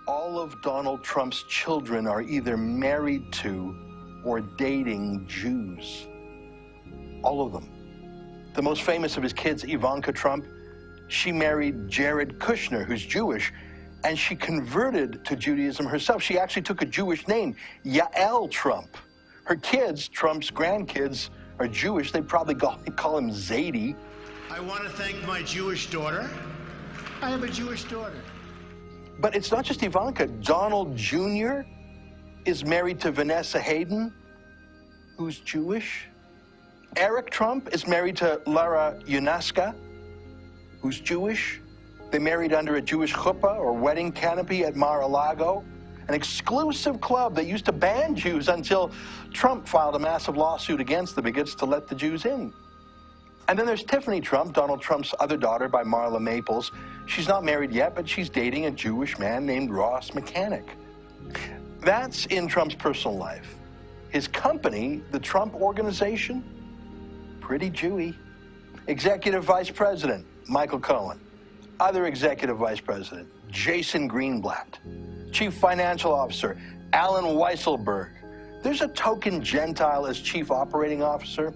all of Donald Trump's children are either married to or dating Jews. All of them. The most famous of his kids, Ivanka Trump, she married Jared Kushner, who's Jewish, and she converted to Judaism herself. She actually took a Jewish name, Yael Trump. Her kids, Trump's grandkids, are Jewish. They'd probably call him Zadie. I want to thank my Jewish daughter. I have a Jewish daughter. But it's not just Ivanka. Donald Jr. is married to Vanessa Hayden, who's Jewish. Eric Trump is married to Lara Yunaska, who's Jewish. They married under a Jewish chuppah or wedding canopy at Mar-a-Lago, an exclusive club that used to ban Jews until Trump filed a massive lawsuit against the bigots to let the Jews in. And then there's Tiffany Trump, Donald Trump's other daughter by Marla Maples. She's not married yet, but she's dating a Jewish man named Ross Mechanic. That's in Trump's personal life. His company, the Trump Organization, pretty Jewy. Executive Vice President, Michael Cohen. Other Executive Vice President, Jason Greenblatt. Chief Financial Officer, Alan Weisselberg. There's a token Gentile as Chief Operating Officer.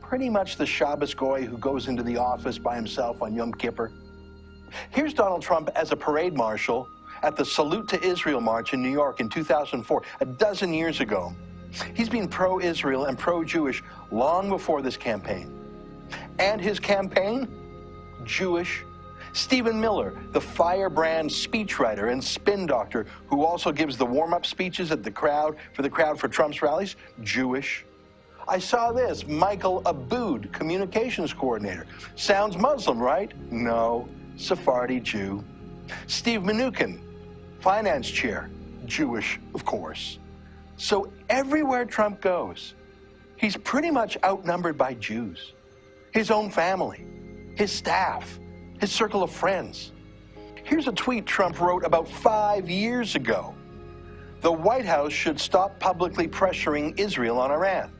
Pretty much the Shabbos goy who goes into the office by himself on Yom Kippur. Here's Donald Trump as a parade marshal at the Salute to Israel March in New York in 2004, a dozen years ago. He's been pro-Israel and pro-Jewish long before this campaign. And his campaign? Jewish. Stephen Miller, the firebrand speechwriter and spin doctor who also gives the warm-up speeches at the crowd for Trump's rallies, Jewish. I saw this, Michael Aboud, communications coordinator. Sounds Muslim, right? No, Sephardi Jew. Steve Mnuchin, finance chair, Jewish, of course. So everywhere Trump goes, he's pretty much outnumbered by Jews. His own family, his staff, his circle of friends. Here's a tweet Trump wrote about 5 years ago. The White House should stop publicly pressuring Israel on Iran.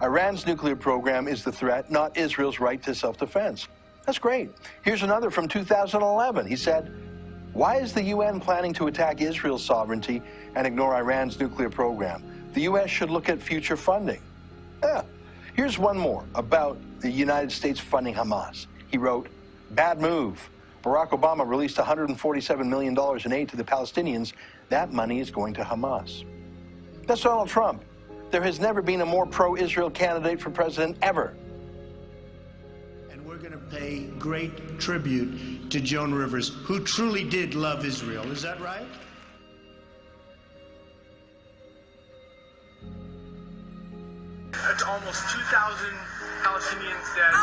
Iran's nuclear program is the threat, not Israel's right to self-defense. That's great. Here's another from 2011. He said, why is the UN planning to attack Israel's sovereignty and ignore Iran's nuclear program? The US should look at future funding. Here's one more about the United States funding Hamas. He wrote, bad move. Barack Obama released $147 million in aid to the Palestinians. That money is going to Hamas. That's Donald Trump. There has never been a more pro-Israel candidate for president ever. And we're going to pay great tribute to Joan Rivers, who truly did love Israel. Is that right? That's almost 2,000 Palestinians dead.